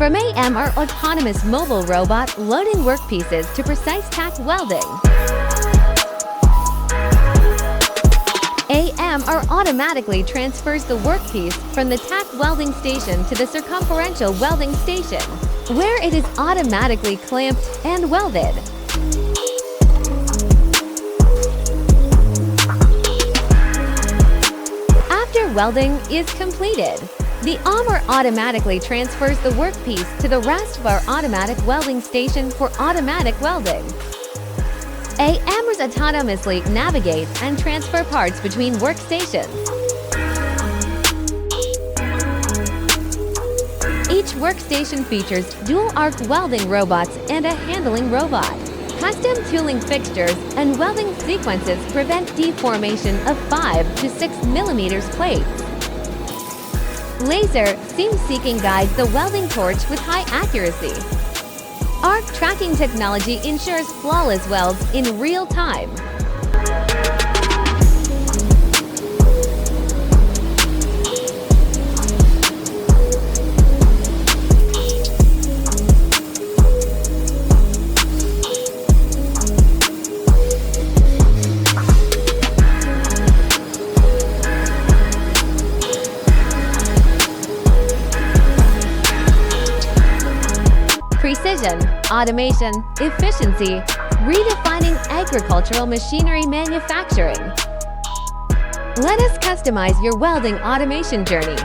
From Amr autonomous mobile robot loading workpieces to precise tack welding. Amr automatically transfers the workpiece from the tack welding station to the circumferential welding station, where it is automatically clamped and welded. After welding is completed, the Amr automatically transfers the workpiece to the rest of our automatic welding station for automatic welding. Amrs autonomously navigate and transfer parts between workstations. Each workstation features dual arc welding robots and a handling robot. Custom tooling fixtures and welding sequences prevent deformation of 5 to 6 mm plates. Laser seam-seeking guides the welding torch with high accuracy. Arc tracking technology ensures flawless welds in real time. Precision, automation, efficiency, redefining agricultural machinery manufacturing. Let us customize your welding automation journey.